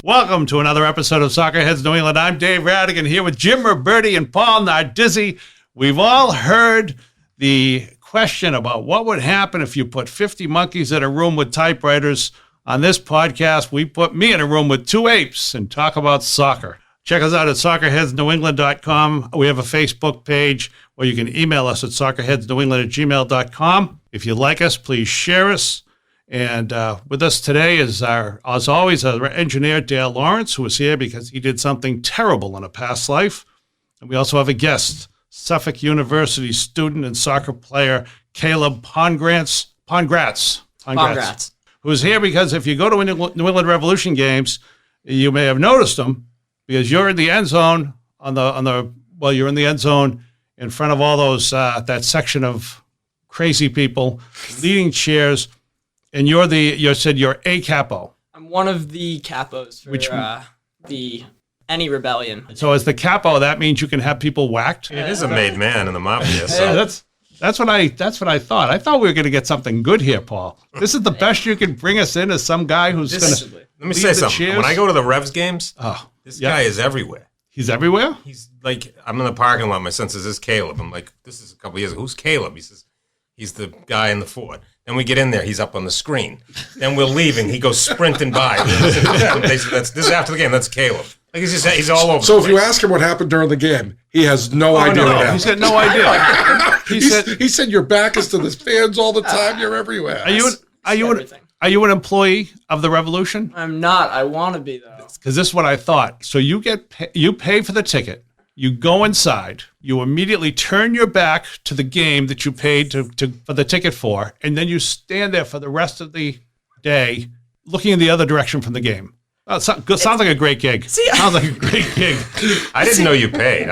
Welcome to another episode of Soccerheads New England. I'm Dave Rattigan here with Jim Ruberti and Paul Nardizzi. We've all heard the question about what would happen if you put 50 monkeys in a room with typewriters. On this podcast, we put me in a room with 2 apes and talk about soccer. Check us out at soccerheadsnew.england.com. We have a Facebook page where you can email us at soccerheadsnewengland@gmail.com. If you like us, please share us. And with us today is, as always, our engineer, Dale Lawrence, who is here because he did something terrible in a past life. And we also have a guest, Suffolk University student and soccer player, Caleb Pongratz, who is here because if you go to New England Revolution games, you may have noticed him because you're in the end zone you're in the end zone in front of all those that section of crazy people leading cheers. And you said you're a capo. I'm one of the capos for any rebellion. So as the capo, that means you can have people whacked? It is a made man in the mafia. So. That's what I thought. I thought we were going to get something good here, Paul. This is the best you can bring us in as some guy who's going to Let me say something. Cheers. When I go to the Revs games, this guy is everywhere. He's everywhere? He's like, I'm in the parking lot. My son says, "This is Caleb." I'm like, this is a couple years ago. Who's Caleb? He says, he's the guy in the Ford. Then we get in there. He's up on the screen. Then we're leaving. He goes sprinting by. This is after the game. That's Caleb. Like he's all over. So if you ask him what happened during the game, he has no idea what happened. He's got no idea. He said your back is to the fans all the time. You're everywhere. Are you an employee of the Revolution? I'm not. I want to be, though. Because this is what I thought. So you pay for the ticket. You go inside, you immediately turn your back to the game that you paid for the ticket for, and then you stand there for the rest of the day looking in the other direction from the game. Sounds like a great gig. Sounds like a great gig. I didn't know you paid.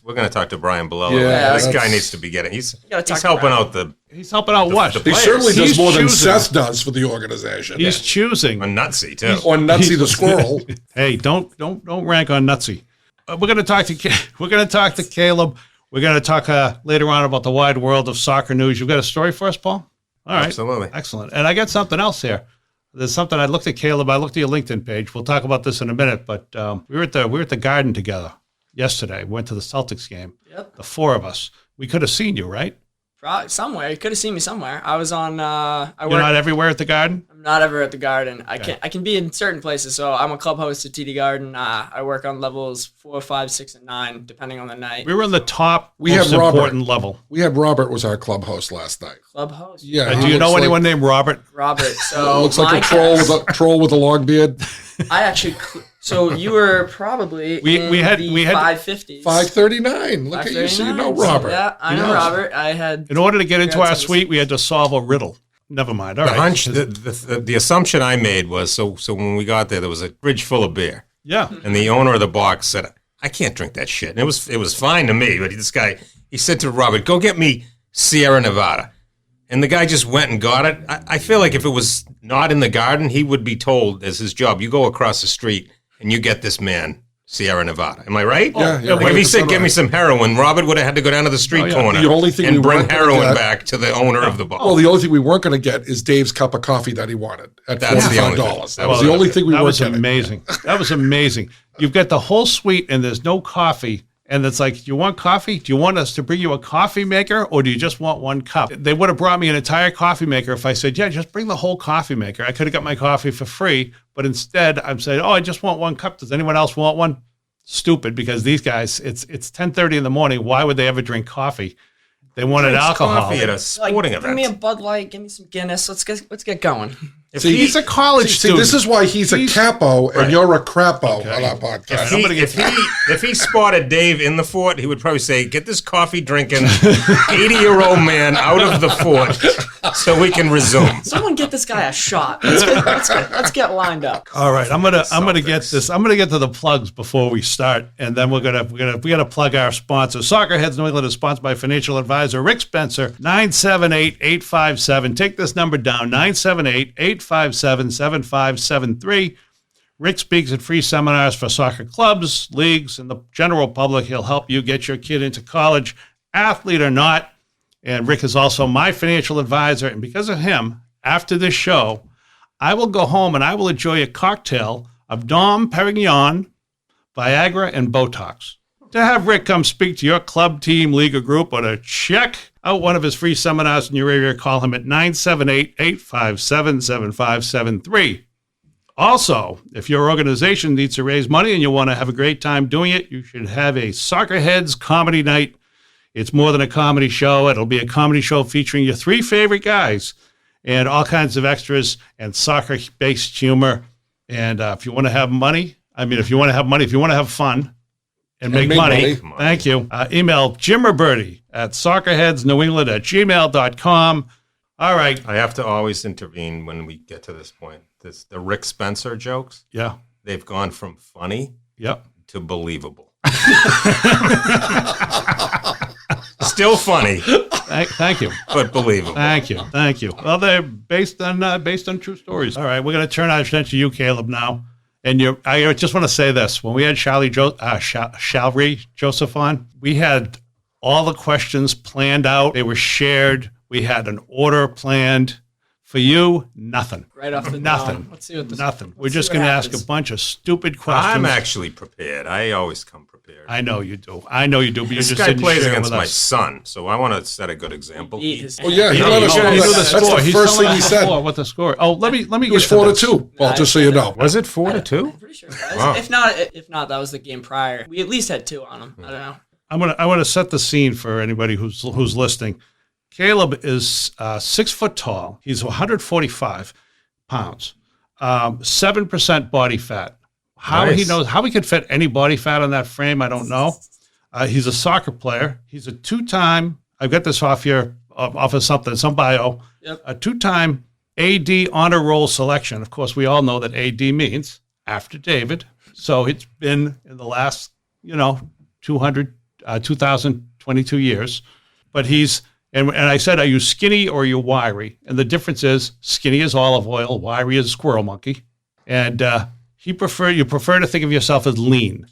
We're gonna talk to Brian Bolello. Yeah, this guy needs to be getting. He's helping out the. He's helping out what? The he certainly does more than Seth does for the organization. He's choosing. On Nutsy too. On Nutsy the squirrel. Hey, don't rank on Nutsy. We're going to talk to Caleb. We're going to talk later on about the wide world of soccer news. You've got a story for us, Paul? All right. Absolutely. Excellent. And I got something else here. There's something I looked at, Caleb. I looked at your LinkedIn page. We'll talk about this in a minute. But we were at the Garden together yesterday. We went to the Celtics game. Yep. The 4 of us. We could have seen you, right? Probably somewhere. You could have seen me somewhere. I was on. You're not everywhere at the Garden? I'm not ever at the Garden. I can be in certain places. So I'm a club host at TD Garden. I work on levels 4, 5, 6, and 9, depending on the night. We were in the top most important level. We had Robert was our club host last night. Club host? Yeah. Do you know anyone named Robert? Robert. So looks like a troll with a long beard. I actually. So you were probably we had 550s. 539. Look at you, so you know Robert. Yeah, I know Robert. I had. In order to get into our suite, we had to solve a riddle. Never mind. All right. Hunch. The assumption I made was so when we got there was a fridge full of beer. Yeah. And the owner of the box said, "I can't drink that shit." And it was fine to me, but this guy, he said to Robert, "Go get me Sierra Nevada." And the guy just went and got it. I feel like if it was not in the Garden, he would be told as his job, you go across the street and you get this man Sierra Nevada. Am I right? Yeah. Like if he said, "Get me some heroin," Robert would have had to go down to the street corner the only thing and we bring heroin get, back to the owner of the bar. Well, the only thing we weren't going to get is Dave's cup of coffee that he wanted at $45. That was the only thing we weren't getting. Amazing. That was amazing. You've got the whole suite and there's no coffee. And it's like, do you want coffee? Do you want us to bring you a coffee maker or do you just want one cup? They would have brought me an entire coffee maker if I said, yeah, just bring the whole coffee maker. I could have got my coffee for free, but instead I'm saying, I just want one cup. Does anyone else want one? Stupid, because these guys, it's 10:30 in the morning. Why would they ever drink coffee? They wanted alcohol. Coffee at a sporting event. Give me a Bud Light. Give me some Guinness. Let's get going. He's a college student. This is why he's a capo and you're a crapo on our podcast. If he spotted Dave in the fort, he would probably say, "Get this coffee drinking 80-year-old man out of the fort so we can resume." Someone get this guy a shot. Let's get lined up. All right, I'm gonna get this. I'm gonna get to the plugs before we start, and then we gotta plug our sponsor. Soccerheads New England is sponsored by financial advisor Rick Spencer. 978-857. Take this number down. 978-857-7573. Rick speaks at free seminars for soccer clubs, leagues, and the general public. He'll help you get your kid into college, athlete or not. And Rick is also my financial advisor. And because of him, after this show, I will go home and I will enjoy a cocktail of Dom Perignon, Viagra, and Botox. To have Rick come speak to your club, team, league, or group, or to check out one of his free seminars in your area, call him at 978-857-7573. Also, if your organization needs to raise money and you want to have a great time doing it, you should have a Soccerheads comedy night. It's more than a comedy show. It'll be a comedy show featuring your 3 favorite guys and all kinds of extras and soccer-based humor. And if you want to have money, if you want to have fun, and make money. Thank you. Email Jim Ruberti at soccerheadsnewengland@gmail.com. All right. I have to always intervene when we get to this point. The Rick Spencer jokes, Yeah. they've gone from funny to believable. Still funny, Thank you. but believable. Thank you. Well, they're based on true stories. All right, we're going to turn our attention to you, Caleb, now. And I just want to say this: when we had Shalry Joseph on, we had all the questions planned out. They were shared. We had an order planned. For you, nothing. Right off the nothing. dome. Let's see what this. Nothing. We're just going to ask a bunch of stupid questions. I'm actually prepared. I always come prepared. I know you do. But you This just guy didn't plays share against with my us. son, so I want to set a good example. Oh yeah, he let us know He knew that. That's the He's first telling thing he us said. before what the score. Oh, let me. It was 4-2. Well, just so you know. Was it 4-2? I'm pretty sure it was. Wow. If not, that was the game prior. We at least had 2 on them. I don't know. I want to set the scene for anybody who's listening. Caleb is 6 foot tall. He's 145 pounds, 7% body fat. How he could fit any body fat on that frame, I don't know. He's a soccer player. He's a 2-time. I've got this off here, off of some bio. Yep. A 2-time AD honor roll selection. Of course, we all know that AD means after David. So it's been in the last, 2022 years. But he's. And I said, are you skinny or are you wiry? And the difference is skinny is olive oil, wiry is squirrel monkey. And you prefer to think of yourself as lean.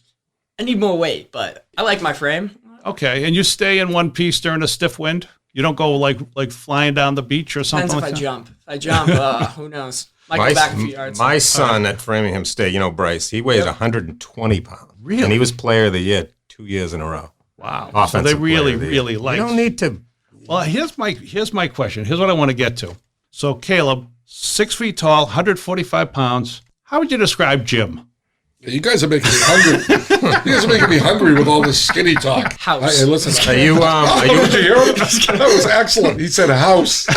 I need more weight, but I like my frame. Okay, and you stay in one piece during a stiff wind? You don't go like flying down the beach or something Depends like if that? If I jump, who knows? Might go back a few yards. My son at Framingham State, Bryce, he weighs 120 pounds. Really? And he was player of the year 2 years in a row. Wow. So Offensive they player really, of the year. really like. You don't need to. Well, here's my question. Here's what I want to get to. So, Caleb, 6 feet tall, 145 pounds. How would you describe Jim? Yeah, you guys are making me hungry. You guys are making me hungry with all this skinny talk. House. Hey, listen. Are you? Did you hear him? That was excellent. He said house.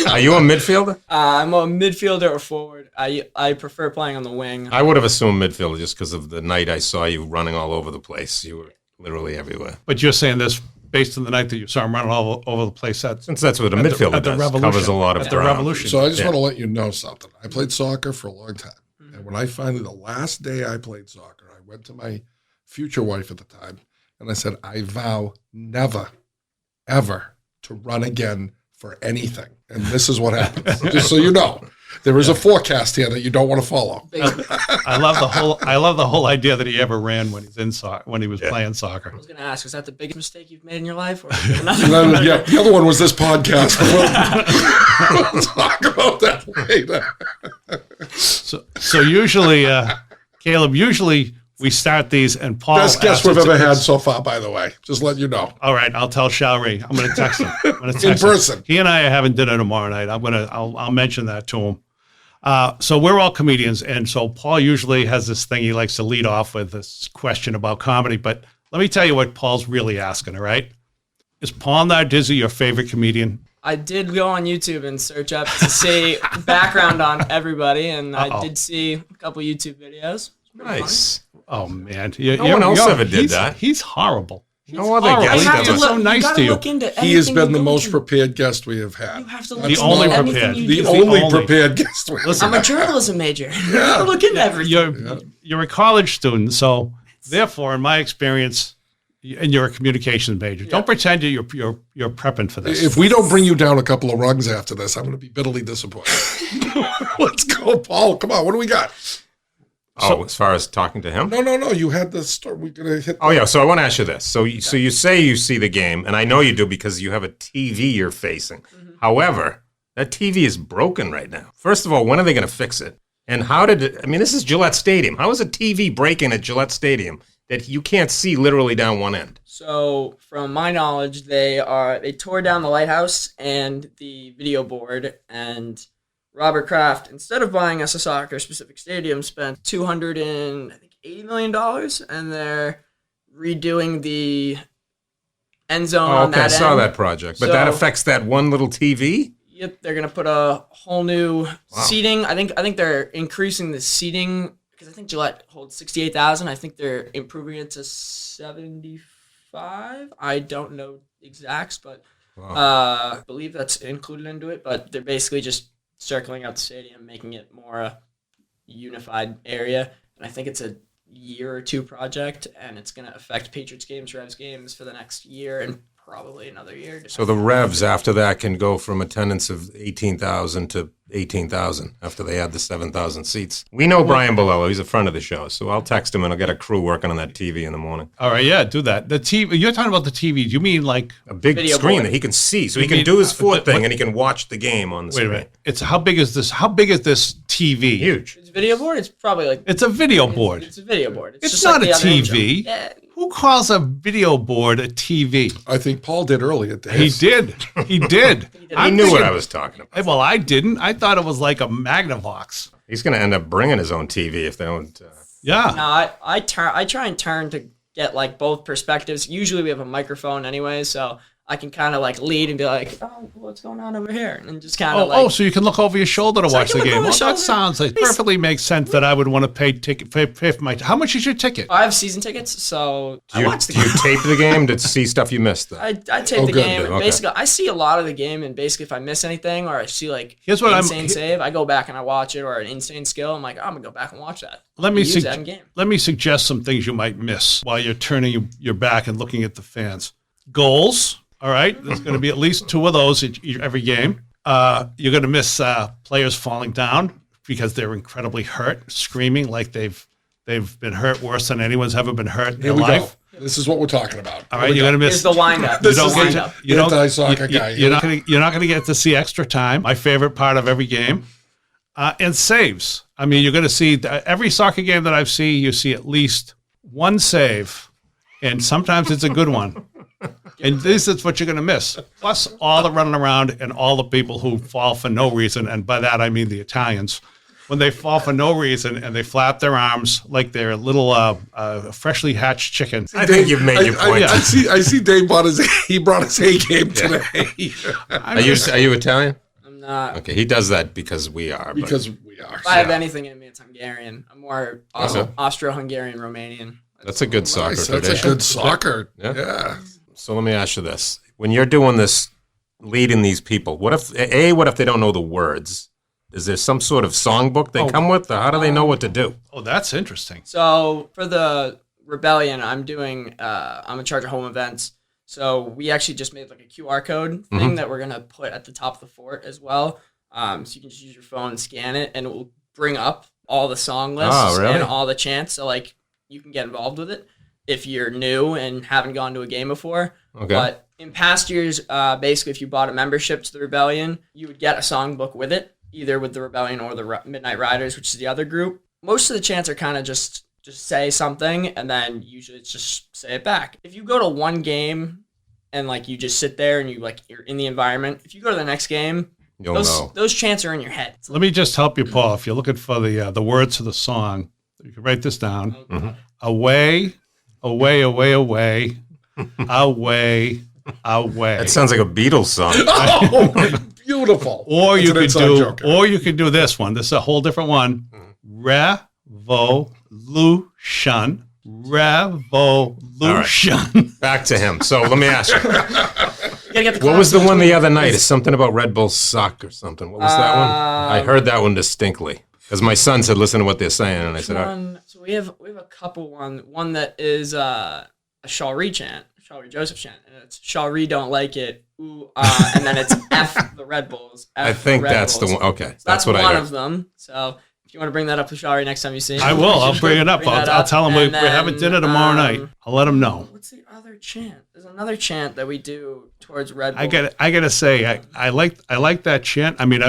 Are you a midfielder? I'm a midfielder or forward. I prefer playing on the wing. I would have assumed midfielder just because of the night I saw you running all over the place. You were literally everywhere. But you're saying this based on the night that you saw him running all over the place. Since that's what a midfielder at the does, Revolution. covers a lot of At the ground. Revolution. So I just want to let you know something. I played soccer for a long time. And when the last day I played soccer, I went to my future wife at the time and I said, I vow never, ever to run again for anything. And this is what happens. Just so you know. There is a forecast here that you don't want to follow. I love the whole idea that he ever ran when he's when he was playing soccer. I was going to ask, was that the biggest mistake you've made in your life? Or Yeah, the other one was this podcast. We'll talk about that later. So usually, Caleb, we start these and Paul. Best guest asks we've us- ever had so far, by the way. Just letting you know. All right, I'll tell Shalry. I'm going to text him. In person. He and I are having dinner tomorrow night. I'll mention that to him. So we're all comedians, and so Paul usually has this thing he likes to lead off with, this question about comedy. But let me tell you what Paul's really asking. All right, is Paul Nardizzi your favorite comedian? I did go on YouTube and search up to see background on everybody, and I did see a couple YouTube videos. Nice. Oh man, No one else ever did that. He's horrible. No other horrible. guest You have ever. to look- so nice to you. He has been the most prepared guest we have had. You have to look The into only anything prepared. you The do. only only. prepared guest we have. Listen, I'm a journalism major. You gotta look into everything. you're a college student, so therefore, in my experience, and you're a communications major. Don't pretend you're prepping for this. If we don't bring you down a couple of rungs after this, I'm going to be bitterly disappointed. Let's go, Paul. Come on. What do we got? As far as talking to him? No. You had the story. We're going to hit. Oh, yeah. So I want to ask you this. So you say you see the game, and I know you do because you have a TV you're facing. However, that TV is broken right now. First of all, when are they going to fix it? And how did it? I mean, this is Gillette Stadium. How is a TV breaking at Gillette Stadium that you can't see literally down one end? So, from my knowledge, they tore down the lighthouse and the video board, and Robert Kraft, instead of buying us a soccer-specific stadium, spent $280 million, and they're redoing the end zone on that I end. saw that project. But that So- affects that one little TV? Yep, they're gonna put a whole new seating. I think they're increasing the seating because I think Gillette holds 68,000. I think they're improving it to 75. I don't know exacts, but I believe that's included into it. But they're basically just circling out the stadium, making it more a unified area. And I think it's a year or two project, and it's gonna affect Patriots games, Revs games for the next year and probably another year. So the Revs after that can go from attendance of 18,000 to 18,000 after they add the 7,000 seats. We know Brian Bolello. He's a friend of the show. So I'll text him and I'll get a crew working on that TV in the morning. All right, yeah, do that. The TV. You're talking about the TV. You mean like? A big Video screen board. that he can see. So he You can mean- do his foot but- thing and he can watch the game on the Wait a screen. minute. It's how big is this? How big is this TV? Huge. It's a video board. It's probably like It's a video board. It's a video board. It's just not like a the other TV. Yeah. Who calls a video board a TV? I think Paul did earlier. He did. He did. I knew what I was talking about. Well, I didn't. I thought it was like a Magnavox. He's going to end up bringing his own TV if they don't. Yeah. No, I try and turn to get like both perspectives. Usually we have a microphone anyway, so I can kind of like lead and be like, oh, what's going on over here? And just kind of So you can look over your shoulder to So I watch can the look game. over Well, the that shoulder. sounds like perfectly makes sense that I would want to pay for my. How much is your ticket? I have season tickets, so Do I you, watch the do you game. tape the game to see stuff you missed? Though? I tape Oh, the good. game. And Okay. basically, I see a lot of the game, and basically, if I miss anything or I see like Here's what insane save, I go back and I watch it, or an insane skill. I'm like, I'm gonna go back and watch that. Let me Use that in game. let me suggest some things you might miss while you're turning your back and looking at the fans. Goals. All right, there's going to be at least 2 of those every game. You're going to miss players falling down because they're incredibly hurt, screaming like they've been hurt worse than anyone's ever been hurt in Here their we life. go. This is what we're talking about. All right, you're going to miss. Here's the wind up. This You is don't wind get up. you don't Anti-soccer guy. You're not going to get to see extra time. My favorite part of every game, and saves. I mean, you're going to see every soccer game that I've seen. You see at least one save, and sometimes it's a good one. And this is what you're going to miss. Plus all the running around and all the people who fall for no reason. And by that, I mean the Italians. When they fall for no reason and they flap their arms like they're little freshly hatched chickens. I think you've made your point. I see Dave brought his A game today. Are you Italian? I'm not. Okay, he does that because we are. but- because we are. If I have anything in me, it's Hungarian. I'm more Okay. Austro-Hungarian, Romanian. that's a good soccer Nice. tradition. That's a good soccer. Yeah. Yeah. So let me ask you this: when you're doing this, leading these people, what if they don't know the words? Is there some sort of songbook they come with, or how do they know what to do? Oh, that's interesting. So for the Rebellion, I'm in charge of home events. So we actually just made like a QR code thing that we're gonna put at the top of the fort as well. So you can just use your phone and scan it, and it will bring up all the song lists Oh, really? and all the chants. So like you can get involved with it if you're new and haven't gone to a game before. Okay. But in past years, basically, if you bought a membership to the Rebellion, you would get a songbook with it, either with the Rebellion or the Midnight Riders, which is the other group. Most of the chants are kind of just say something, and then usually it's just say it back. If you go to one game and like you just sit there and you're in the environment, if you go to the next game, You'll know. those chants are in your head. Let me just help you, Paul. If you're looking for the words to the song, you can write this down. Away, away, away, away, away, away. That sounds like a Beatles song. Oh, beautiful. Or That's you an could inside joke. do this one. This is a whole different one. Revolution. Revolution. Back to him. So let me ask you: You gotta get the what was the class one the other night? It's something about Red Bull sock or something. What was that one? I heard that one distinctly because my son said, "Listen to what they're saying," and I said, "All right." one. So we have a couple. One that is a Shawri chant, Shawri Joseph chant, and it's Shawri don't like it, ooh and then it's F the Red Bulls. F I think Red that's the Bulls. one. Okay, So that's what I one heard. of them. So if you want to bring that up with Shawri next time you see him, I will. I'll bring it up. Bring that I'll up. tell him we're And having then, dinner tomorrow night. I'll let him know. What's the other chant? There's another chant that we do towards Red Bull. I gotta say, I like that chant. I mean, I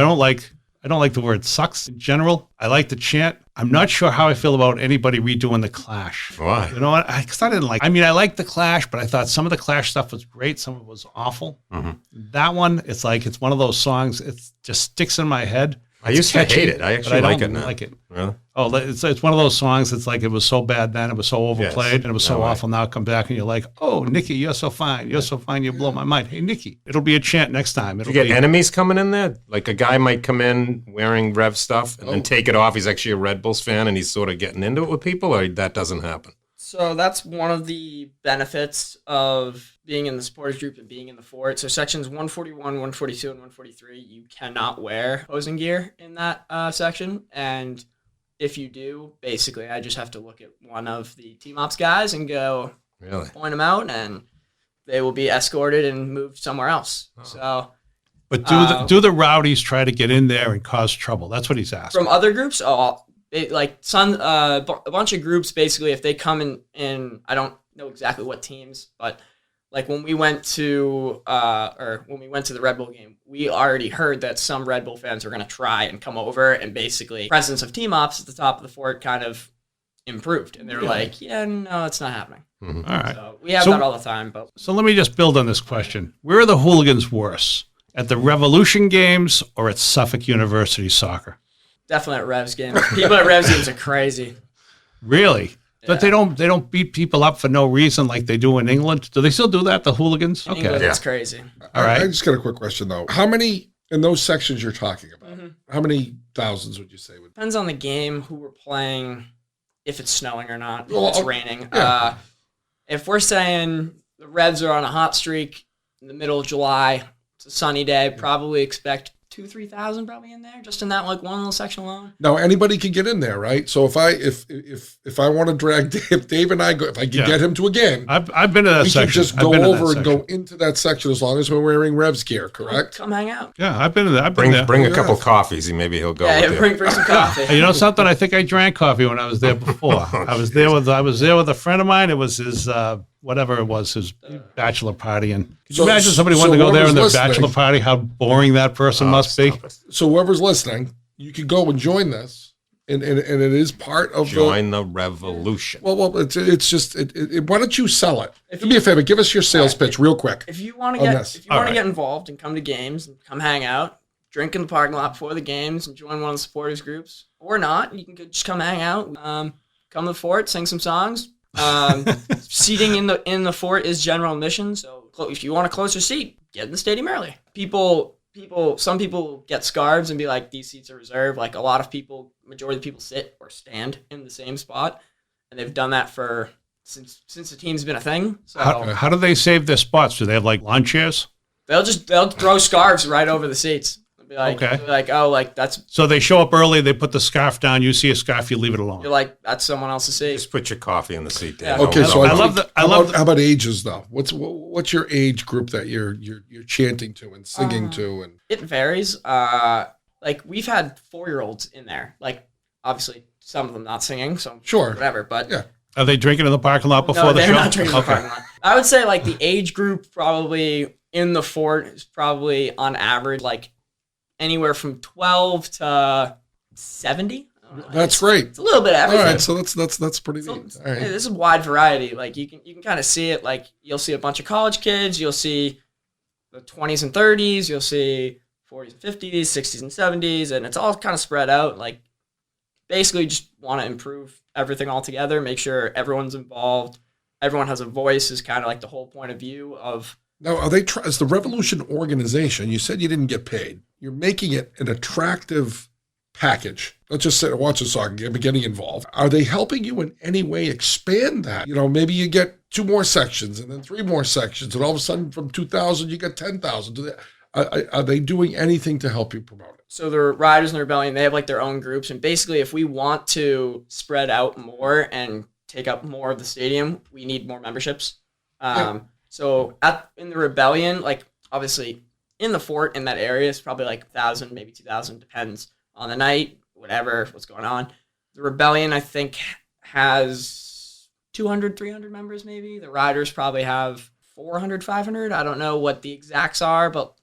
I don't like the word sucks in general. I like the chant. I'm not sure how I feel about anybody redoing the Clash. Why? You know what? Because I didn't like. I mean, I liked the Clash, but I thought some of the Clash stuff was great. Some of it was awful. That one, it's like it's one of those songs. It just sticks in my head. I used to hate it. I actually like it now. Like it. Really? Oh, it's one of those songs. It's like it was so bad then, it was so overplayed, and it was so awful. Now come back and you're like, oh, Nikki, you're so fine. You're so fine. You blow my mind. Hey, Nikki, it'll be a chant next time. You get enemies coming in there? Like a guy might come in wearing Rev stuff and then take it off. He's actually a Red Bulls fan and he's sort of getting into it with people, or that doesn't happen? So that's one of the benefits of being in the supporters group and being in the fort. So sections 141, 142, and 143, you cannot wear opposing gear in that section. And if you do, basically, I just have to look at one of the team ops guys and go point them out, and they will be escorted and moved somewhere else. So, but do the rowdies try to get in there and cause trouble? That's what he's asking. From other groups, a bunch of groups, basically, if they come in, I don't know exactly what teams, but like when we went to the Red Bull game, we already heard that some Red Bull fans were going to try and come over, and basically presence of team ops at the top of the fort kind of improved, and they were like, yeah, no, it's not happening. All right. So we have that all the time. But so let me just build on this question. Where are the hooligans worse? At the Revolution games or at Suffolk University soccer? Definitely at Revs games. People at Revs games are crazy. Really? Yeah. But they don't beat people up for no reason like they do in England? Do they still do that, the hooligans? In England, it's crazy. All right. I just got a quick question, though. How many, in those sections you're talking about, how many thousands would you say would? Depends on the game, who we're playing, if it's snowing or not, if Well, it's raining. yeah. If we're saying the Revs are on a hot streak in the middle of July, it's a sunny day, probably expect 2,000-3,000 probably in there, just in that like one little section alone. Now anybody can get in there, right? So if I want to drag Dave and I go, if I can get him to a game, I've been to that we section. can just go over and go into that section as long as we're wearing Revs gear, correct? Come hang out. Yeah, I've been to that. I've been there. Bring a couple coffees, and maybe he'll go. Yeah, with you. bring some coffee. You know something? I think I drank coffee when I was there before. I was there with a friend of mine. It was his whatever it was, his bachelor party. And could you imagine somebody wanted to go there in their bachelor party? How boring that person must be. So whoever's listening, you could go and join this, and it is part of Join the revolution. Well, it's just why don't you sell it? Do me a favor, give us your sales pitch real quick. If you want to get involved and come to games and come hang out, drink in the parking lot before the games and join one of the supporters groups, or not, you can just come hang out, come to the fort, sing some songs. Seating in the fort is general admission, so if you want a closer seat, get in the stadium early. Some people get scarves and be like, these seats are reserved. Like a lot of people, majority of the people sit or stand in the same spot, and they've done that since the team's been a thing. So How do they save their spots? Do they have like lawn chairs? they'll throw scarves right over the seats. Be like, okay. Be like, oh, like that's. So they show up early. They put the scarf down. You see a scarf, you leave it alone. You're like, that's someone else's seat. Just put your coffee in the seat there. Yeah. Okay, so how about ages though? What's your age group that you're chanting to and singing to? And it varies. Like we've had 4-year-olds in there. Like obviously some of them not singing, so sure, whatever. But yeah. Are they drinking in the parking lot before no, the show? they're not drinking in the parking lot. I would say like the age group probably in the fort is probably on average like anywhere from 12 to 70. That's great. It's a little bit of everything. All right, so that's pretty neat. All right. This is a wide variety. Like you can kind of see it. Like you'll see a bunch of college kids. You'll see the 20s and 30s. You'll see 40s and 50s, 60s and 70s, and it's all kind of spread out. Like basically, just want to improve everything all together. Make sure everyone's involved. Everyone has a voice. Is kind of like the whole point of view of. Now, are they as the Revolution organization? You said you didn't get paid. You're making it an attractive package. Let's just sit and watch a soccer game and getting involved. Are they helping you in any way expand that? You know, maybe you get 2 more sections and then 3 more sections, and all of a sudden from 2,000 you get 10,000. Are they doing anything to help you promote it? So the Riders and the Rebellion, they have like their own groups, and basically, if we want to spread out more and take up more of the stadium, we need more memberships. So in the Rebellion, like obviously in the fort in that area, it's probably like 1,000, maybe 2,000, depends on the night, what's going on. The Rebellion, I think, has 200, 300 members maybe. The Riders probably have 400, 500. I don't know what the exacts are, but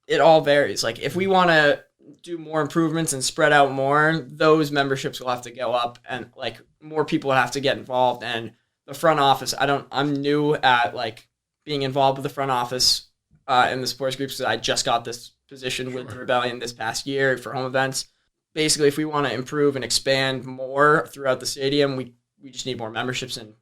it all varies. Like if we want to do more improvements and spread out more, those memberships will have to go up, and like more people have to get involved. And the front office, I'm new at like being involved with the front office in the sports groups. So I just got this position with the Rebellion this past year for home events. Basically, if we want to improve and expand more throughout the stadium, we just need more memberships, and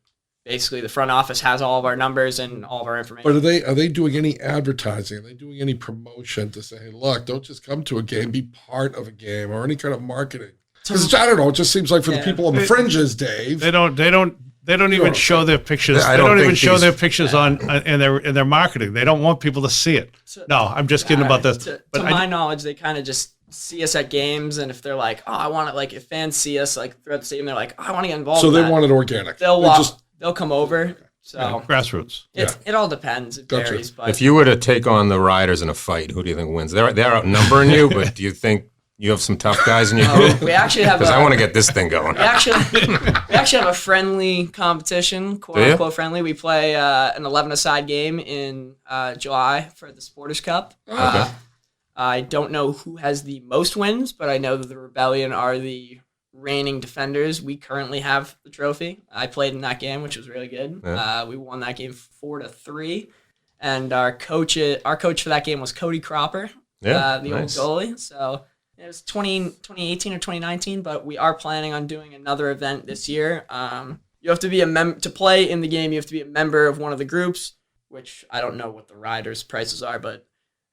basically the front office has all of our numbers and all of our information. But are they doing any advertising? Are they doing any promotion to say, hey, look, don't just come to a game, be part of a game, or any kind of marketing? Because I don't know, it just seems like for the people on the fringes, Dave. They don't even show their pictures. They don't even show their pictures on in their marketing. They don't want people to see it. No, I'm just kidding about this. To my knowledge, they kind of just see us at games, and if they're like, oh, I want it, like if fans see us like throughout the stadium, they're like, oh, I want to get involved. So they want it organic. They'll come over. So grassroots. It all depends. It varies. But if you were to take on the Riders in a fight, who do you think wins? They're outnumbering you, but do you think you have some tough guys in your group? We actually have. Because I want to get this thing going. We actually have a friendly competition, quote unquote friendly. We play an 11-a-side game in July for the Supporters Cup. Okay. I don't know who has the most wins, but I know that the Rebellion are the reigning defenders. We currently have the trophy. I played in that game, which was really good. Yeah. We won that game 4-3, and our coach for that game was Cody Cropper, the nice. old goalie. So it was 2018 or 2019, but we are planning on doing another event this year. You have to be to play in the game. You have to be a member of one of the groups, which I don't know what the Riders' prices are, but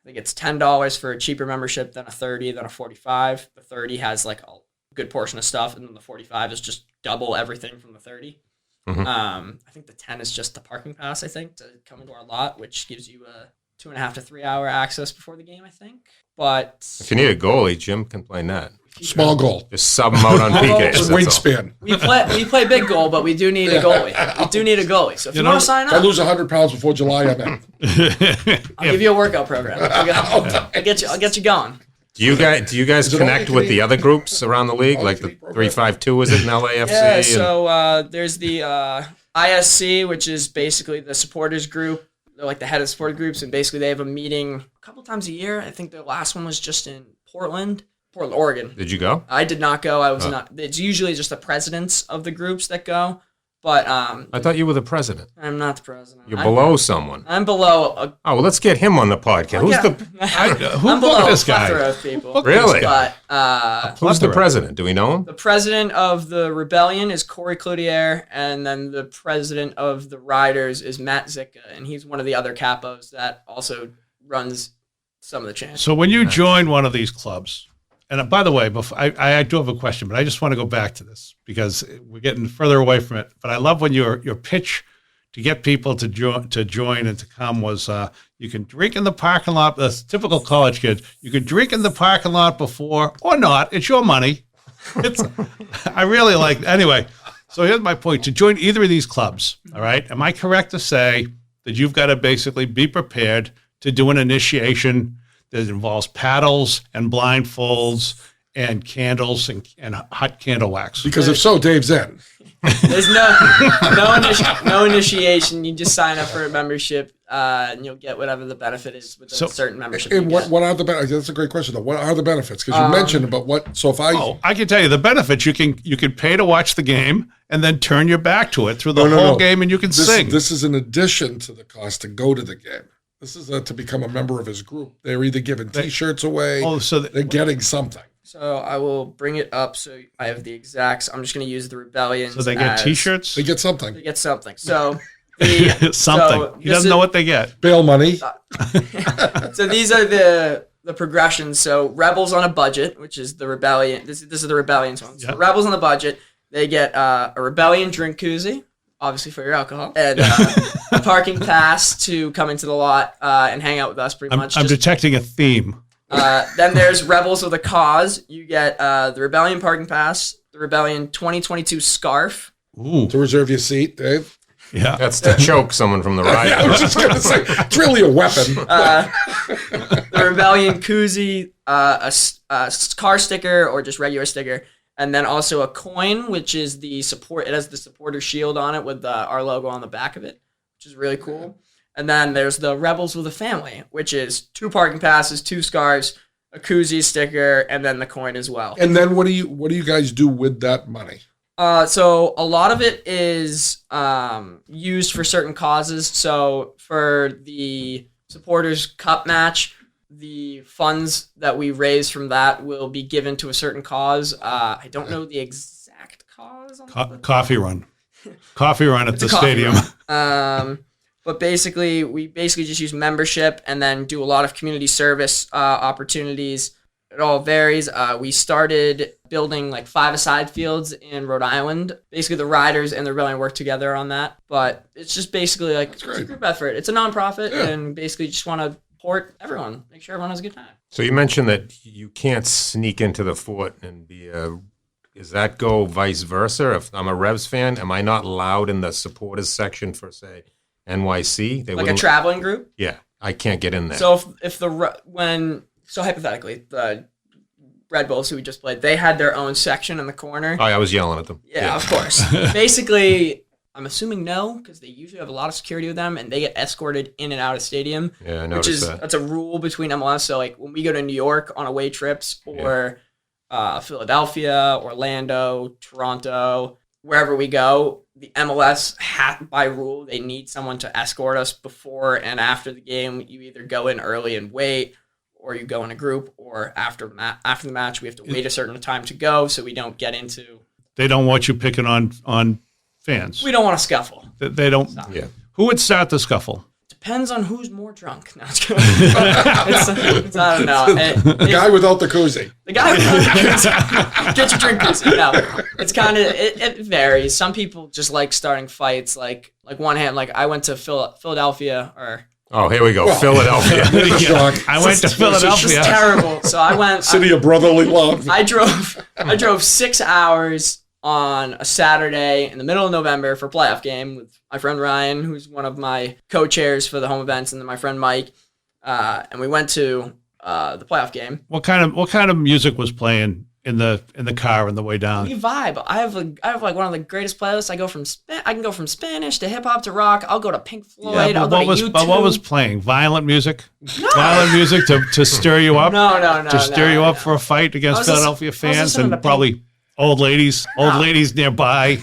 I think it's $10 for a cheaper membership than a 30, than a 45. The 30 has like a good portion of stuff, and then the 45 is just double everything from the 30. Mm-hmm. I think the 10 is just the parking pass, I think, to come into our lot, which gives you a 2.5 to 3 hour access before the game, I think. But if you need a goalie, Jim can play net. Small goal. Just sub him out on PKs. Wingspan. We play big goal, but we do need a goalie. We do need a goalie. So if you want to sign If I up, lose 100 pounds before July, I'm in. I'll give you a workout program. I'll get you going. Do you guys connect with the other groups around the league, like the 352? Is it in LAFC? Yeah. So there's the ISC, which is basically the supporters group. They're like the head of supporter groups, and basically they have a meeting a couple times a year. I think the last one was just in Portland, Oregon. Did you go? I did not go. I was not. It's usually just the presidents of the groups that go. But I thought you were the president. I'm not the president. You're below someone. I'm below. Oh, well, let's get him on the podcast. I'm below this a guy? plethora of people. Really? But Who's the president? Do we know him? the president of the Rebellion is Corey Cloutier, and then the president of the Riders is Matt Zicka, and he's one of the other capos that also runs some of the chants. So when you join one of these clubs, and by the way, I do have a question, but I just want to go back to this because we're getting further away from it. But I love when your pitch to get people to join and to come was you can drink in the parking lot. That's typical college kids. You can drink in the parking lot before or not. It's your money. I really like. Anyway, so here's my point: to join either of these clubs. All right, am I correct to say that you've got to basically be prepared to do an initiation that involves paddles and blindfolds and candles and hot candle wax? Because if so, Dave's in. There's no initiation. You just sign up for a membership, and you'll get whatever the benefit is with a certain membership. And what are the benefits? That's a great question, though. What are the benefits? Because you mentioned, but what? So if I can tell you the benefits. You can pay to watch the game and then turn your back to it through the whole game, and you can sing. This is in addition to the cost to go to the game. This is to become a member of his group. They're either giving T-shirts away. So they're getting something. So I will bring it up. So I have the exacts. I'm just going to use the Rebellion. So they get T-shirts. They get something. They get something. So something. So he doesn't know what they get. Bail money. So these are the progressions. So Rebels on a budget, which is the Rebellion. This is the Rebellion's one. So Rebels on the budget. They get a Rebellion drink koozie, obviously for your alcohol, and a parking pass to come into the lot and hang out with us. Pretty much. I'm detecting a theme. Then there's Rebels with a Cause. You get the Rebellion parking pass, the Rebellion 2022 scarf. Ooh. To reserve your seat, Dave. Yeah. That's to choke someone from the ride. I was just going to say, it's really a weapon. The Rebellion koozie, a car sticker or just regular sticker, and then also a coin, which is the support. It has the supporter shield on it with our logo on the back of it, which is really cool. And then there's the Rebels with a Family, which is 2 parking passes, 2 scarves, a koozie sticker, and then the coin as well. And then what do you guys do with that money? So a lot of it is used for certain causes. So for the supporters cup match, the funds that we raise from that will be given to a certain cause. I don't know the exact cause. Coffee run. Coffee run at the stadium. But basically, we just use membership and then do a lot of community service opportunities. It all varies. We started building like 5-a-side fields in Rhode Island. Basically, the Riders and the Rebellion work together on that. But it's just basically like it's a group effort. It's a nonprofit, and basically just want to support everyone, make sure everyone has a good time. So you mentioned that you can't sneak into the fort and be a. Does that go vice versa? If I'm a Revs fan, am I not allowed in the supporters section for, say, NYC? They like a wouldn't- traveling group? Yeah, I can't get in there. So so hypothetically, the Red Bulls who we just played, they had their own section in the corner. Oh, I was yelling at them. Yeah, of course. Basically, I'm assuming no, because they usually have a lot of security with them, and they get escorted in and out of stadium. Yeah, I noticed that. That's a rule between MLS. So like when we go to New York on away trips, or Philadelphia, Orlando, Toronto, wherever we go, the MLS by rule they need someone to escort us before and after the game. You either go in early and wait, or you go in a group, or after the match we have to wait a certain time to go, so we don't get into. They don't want you picking on fans. We don't want to scuffle. They don't. Yeah. Who would start the scuffle? Depends on who's more drunk. No, it's I don't know. The guy without the koozie. The guy without the koozie. Get your drink koozie. No, it's kind of it varies. Some people just like starting fights. Like one hand. Like I went to Philadelphia or. Oh, here we go. Philadelphia. I went to Philadelphia. It's just terrible. So I went. City of brotherly love. I drove 6 hours on a Saturday in the middle of November for a playoff game with my friend Ryan, who's one of my co-chairs for the home events, and then my friend Mike. And we went to the playoff game. What kind of music was playing in the car on the way down? We vibe. I have like one of the greatest playlists. I can go from Spanish to hip hop to rock. I'll go to Pink Floyd. Yeah, I'll go to U2. But what was playing? Violent music? No. Violent music to stir you up? No. To stir you up for a fight against Philadelphia fans and probably old ladies nearby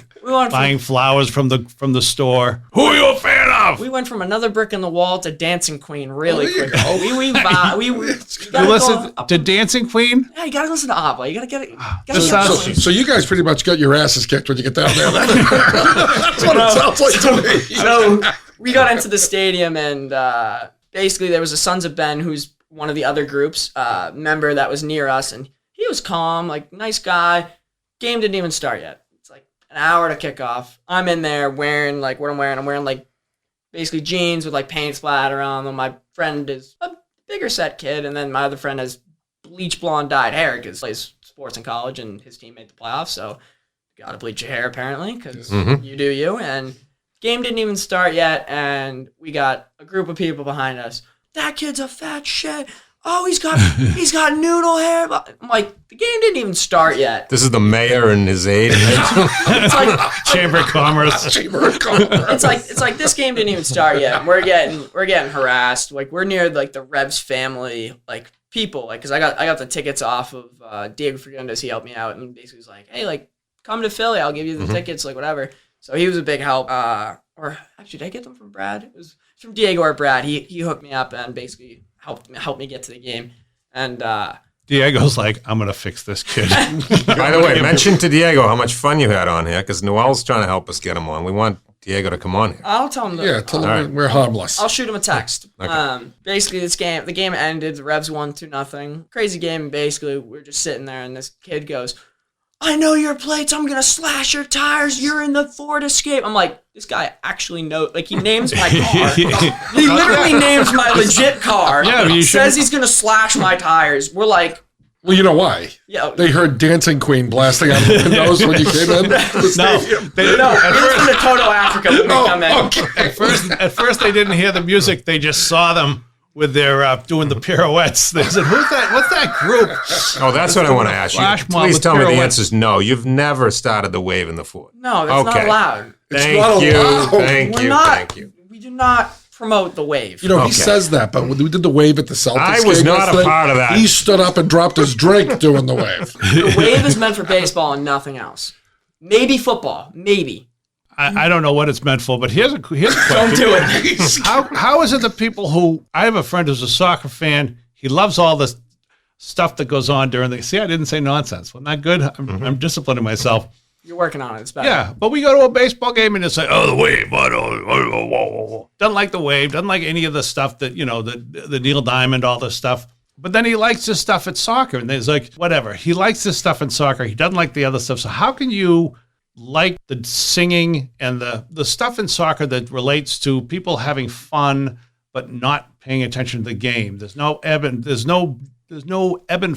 buying flowers from the store. Who are you a fan of? We went from Another Brick in the Wall to Dancing Queen really there you quick. go. We You listen to Dancing Queen? Yeah, you gotta listen to ABBA. You gotta get it. This sounds- So you guys pretty much got your asses kicked when you get down there. That's what it sounds like to me. So we got into the stadium, and basically there was a Sons of Ben, who's one of the other groups member that was near us, and he was calm, like nice guy. Game didn't even start yet. It's like an hour to kick off. I'm in there wearing like what I'm wearing. I'm wearing like basically jeans with like paint splatter on them. My friend is a bigger set kid, and then my other friend has bleach blonde dyed hair because he plays sports in college and his team made the playoffs. So gotta bleach your hair apparently because you do you. And game didn't even start yet, and we got a group of people behind us. That kid's a fat shit. Oh, he's got noodle hair. I'm like, the game didn't even start yet. This is the mayor and his aide. It's like Chamber of Commerce. it's like this game didn't even start yet. And we're getting harassed. Like we're near like the Revs family like people. Like because I got the tickets off of Diego Fernandez. He helped me out and basically was like, hey, like come to Philly. I'll give you the tickets. Like whatever. So he was a big help. Or actually, did I get them from Brad? It was from Diego or Brad. He hooked me up and basically helped me get to the game. And Diego's like, I'm going to fix this kid. By the way, mention to Diego how much fun you had on here, because Noel's trying to help us get him on. We want Diego to come on here. I'll tell him. Tell him we're harmless. I'll shoot him a the Okay. Basically, the game ended. The Revs won 2-0. Crazy game. Basically, we're just sitting there, and this kid goes, I know your plates. I'm going to slash your tires. You're in the Ford Escape. I'm like, this guy actually knows. Like, he names my car. He literally names my legit car. Yeah, you says he's going to slash my tires. We're like, Well, you know why? yeah. They heard Dancing Queen blasting out the windows when you came in. No, It's from the Toto Africa when we come in. Okay. at first they didn't hear the music. They just saw them with their doing the pirouettes. They said, "Who's that? What's that group?" Oh, that's what I want to ask Flash you. mob Please with tell me the pirouettes. answer is no. You've never started the wave in the fort. No, that's not Okay. allowed. It's Thank not you. allowed. Thank We're you. not. Thank you. We do not promote the wave. You know, Okay. he says that, but when we did the wave at the Celtics, I was game not a yesterday, part of that. He stood up and dropped his drink doing the wave. The wave is meant for baseball and nothing else. Maybe football. Maybe. I don't know what it's meant for, but here's a question. Don't do it. How is it that people who I have a friend who's a soccer fan, he loves all this stuff that goes on during the see, I didn't say nonsense. Well, not good. I'm disciplining myself. You're working on it. It's better. Yeah, but we go to a baseball game and it's like, oh, the wave. Doesn't like the wave. Doesn't like any of the stuff that, the Neil Diamond, all this stuff. But then he likes this stuff at soccer. And there's like, whatever. He likes this stuff in soccer. He doesn't like the other stuff. So how can you like the singing and the stuff in soccer that relates to people having fun but not paying attention to the game? There's no ebb and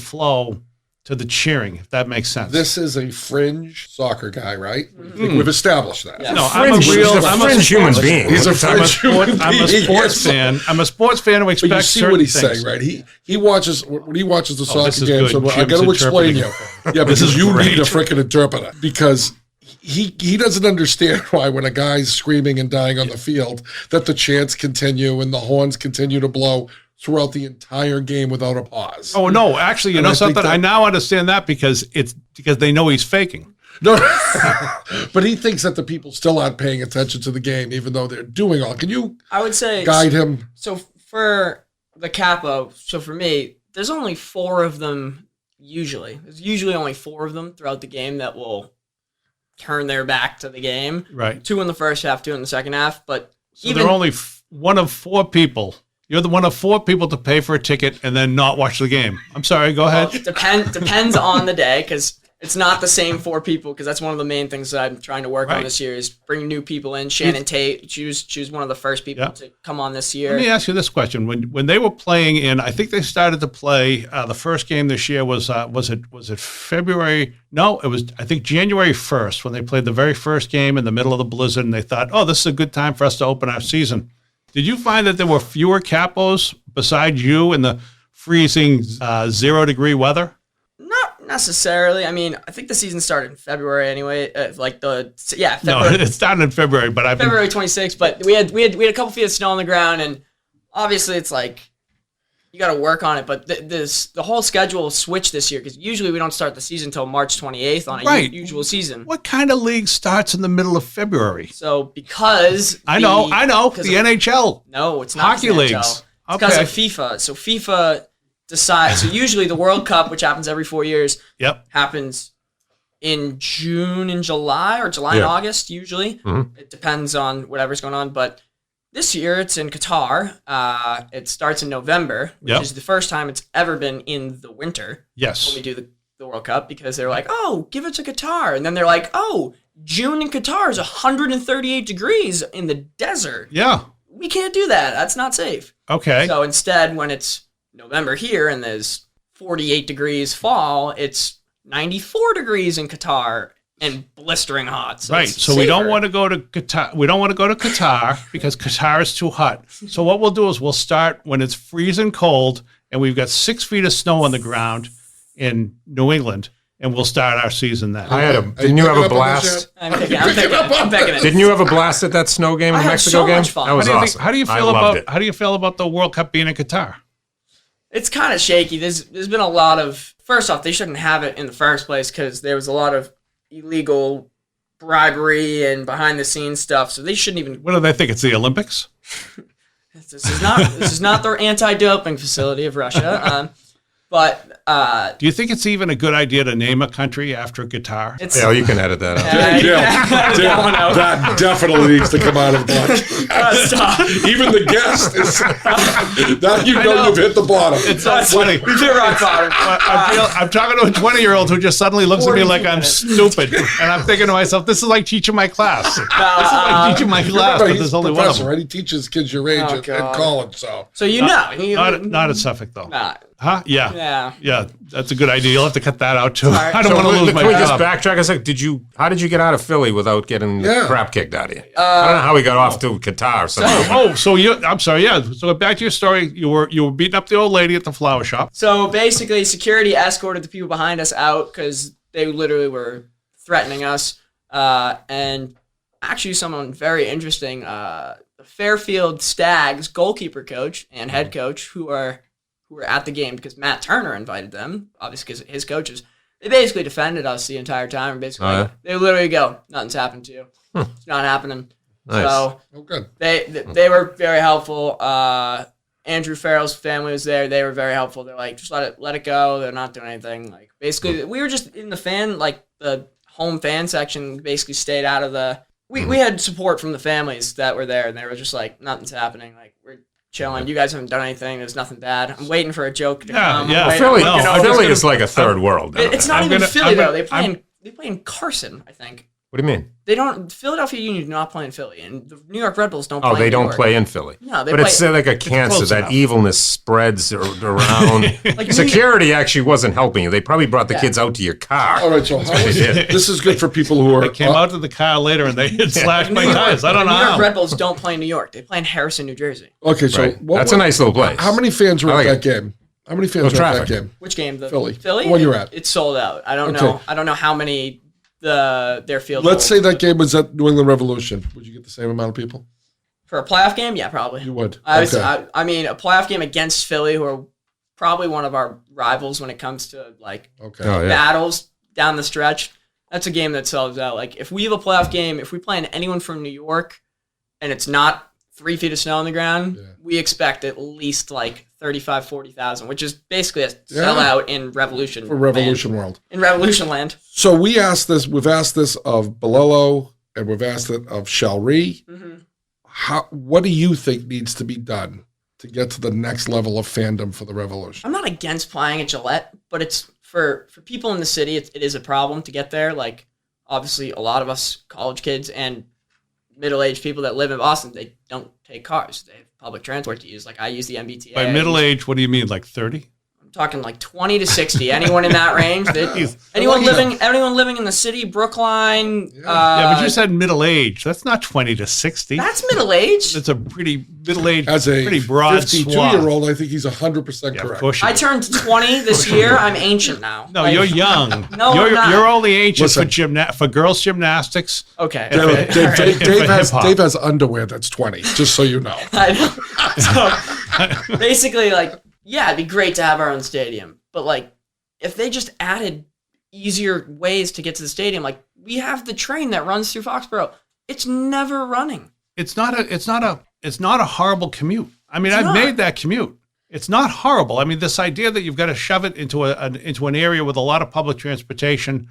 flow to the cheering, if that makes sense. This is a fringe soccer guy, right? I think we've established that. Yeah. No, He's a fringe human being. He's a fringe human being. I'm a sports fan. I'm a sports fan who But you expects see certain what he's things. saying, right? He watches when he watches the this soccer is game. good. So I Jim's got to explain you. interpreting. Yeah, This because is you great. need a freaking interpreter because he doesn't understand why when a guy's screaming and dying on the field that the chants continue and the horns continue to blow throughout the entire game without a pause. Oh no, actually, you And know I think something? that- I now understand that because they know he's faking. No, but he thinks that the people still aren't paying attention to the game, even though they're doing all. Can you I would say guide him? So for the capo, so for me, there's only 4 of them usually. There's usually only 4 of them throughout the game that will turn their back to the game. Right. 2 in the first half, 2 in the second half. But So they're only one of 4 people. You're the one of 4 people to pay for a ticket and then not watch the game. I'm sorry. Go ahead. depends on the day because it's not the same 4 people because that's one of the main things that I'm trying to work on Right. this year is bring new people in. Shannon Tate, choose one of the first people Yeah. to come on this year. Let me ask you this question: When they were playing in, I think they started to play. The first game this year was it February? No, it was I think January 1st when they played the very first game in the middle of the blizzard, and they thought, oh, this is a good time for us to open our season. Did you find that there were fewer capos besides you in the freezing 0-degree weather? Not necessarily. I mean, I think the season started in February anyway. No, February, it started in February, but I've been February 26th. But we had a couple feet of snow on the ground, and obviously it's like you got to work on it. But the whole schedule switched this year because usually we don't start the season until March 28th on a Right. usual season. What kind of league starts in the middle of February? So because I know, because the of- NHL. No, it's not Hockey the NHL. leagues. It's because Okay. of FIFA. So FIFA decides. So usually the World Cup, which happens every 4 years, Yep. happens in June and July or July and August usually. It depends on whatever's going on. But this year it's in Qatar. It starts in November, which Yep. is the first time it's ever been in the winter Yes. when we do the World Cup because they're like, oh, give it to Qatar. And then they're like, oh, June in Qatar is 138 degrees in the desert. Yeah. We can't do that. That's not safe. Okay. So instead, when it's November here and there's 48 degrees fall, it's 94 degrees in Qatar and blistering hot. So Right. it's So we don't safer. want to go to Qatar. We don't want to go to Qatar because Qatar is too hot. So what we'll do is we'll start when it's freezing cold and we've got 6 feet of snow on the ground in New England, and we'll start our season then. Didn't you have a blast? I'm picking it. Didn't you have a blast at that snow game in I the had Mexico so game? much fun. That was awesome. How do you I feel loved about it. how do you feel about the World Cup being in Qatar? It's kind of shaky. There's been a lot of. First off, they shouldn't have it in the first place because there was a lot of illegal bribery and behind the scenes stuff. So they shouldn't even. What do they think? It's the Olympics? This is not their anti-doping facility of Russia. But Do you think it's even a good idea to name a country after Qatar? it's. Yeah, you can edit that out. That definitely needs to come out of black. Stop. Even the guest is. Now you know you've hit the bottom. It's so funny. We hit rock bottom. I'm talking to a 20-year-old who just suddenly looks at me like I'm 42 stupid, and I'm thinking to myself, "This is like teaching my class. This is like teaching my class, Remember, but he's there's a only one of professor, them." right? He teaches kids your age Oh, at God. college. So So Not at Suffolk though. Huh? Yeah. Yeah. That's a good idea. You'll have to cut that out too. Sorry. I don't want to lose my Can we just job. backtrack a second? How did you get out of Philly without getting the Yeah. crap kicked out of you? I don't know how we got off to Qatar or something. I'm sorry. Yeah. So back to your story. You were beating up the old lady at the flower shop. So basically, security escorted the people behind us out because they literally were threatening us. And actually, someone very interesting the Fairfield Stags goalkeeper coach and head coach who were at the game because Matt Turner invited them, obviously because his coaches. They basically defended us the entire time. And basically, they literally go, "Nothing's happened to you. It's not happening." Nice. So good. They were very helpful. Andrew Farrell's family was there. They were very helpful. They're like, just let it go. They're not doing anything. Like basically, we were just in the home fan section. Basically, stayed out of the. We had support from the families that were there, and they were just like, "Nothing's happening. Like we're chilling. You guys haven't done anything. There's nothing bad. I'm waiting for a joke to come." Yeah. Philly is like a third world. It's not even Philly though. They play in Carson, I think. What do you mean? They don't. Philadelphia Union do not play in Philly, and the New York Red Bulls don't. Oh, play they in don't New York. play in Philly. No, but it's like a cancer. That enough. evilness spreads around. Like Security actually wasn't helping you. They probably brought the kids out to your car. All right, so this is good for people who are. They came out to the car later and they had slashed my tires. I don't know The New York how. Red Bulls don't play in New York. They play in Harrison, New Jersey. Okay, so Right. That's a nice little place. How many fans were I like at that game? How many fans were at that traffic. game? Which game? The Philly. Philly. Where you're at? It's sold out. I don't Okay. know. I don't know how many their field. Let's say goals that game was at New England Revolution. Would you get the same amount of people? for a playoff game. Yeah, probably. You would. I mean, a playoff game against Philly, who are probably one of our rivals when it comes to like Okay. Oh, yeah. battles down the stretch. That's a game that sells out. Like if we have a playoff game, if we play anyone from New York, and it's not 3 feet of snow on the ground, we expect at least like 40,000, which is basically a sellout in Revolution. For Revolution World. In Revolution Land. So we've asked this of Balello and we've asked it of Shalry. What do you think needs to be done to get to the next level of fandom for the Revolution? I'm not against playing at Gillette, but it's for people in the city, it is a problem to get there. Like obviously a lot of us college kids and middle-aged people that live in Boston, they don't take cars. They have public transport to use. Like I use the MBTA. By middle age, what do you mean, like 30? I'm talking like 20 to 60. Anyone in that range? Anyone living in the city, Brookline. Yeah, but you said middle age. That's not 20 to 60. That's middle age. It's a pretty middle age, As a pretty broad swath. 52-year-old, I think he's 100% Yeah, correct. of course you I do. turned 20 this year. I'm ancient now. No, Like, you're young. No, I'm not. You're only ancient Listen. for girls gymnastics. Okay. Dave has underwear that's 20, just so you know. I know. So basically, like, yeah, it'd be great to have our own stadium. But like, if they just added easier ways to get to the stadium, like we have the train that runs through Foxborough. It's never running. It's not a horrible commute. I mean, I've made that commute. It's not horrible. I mean, this idea that you've got to shove it into an area with a lot of public transportation,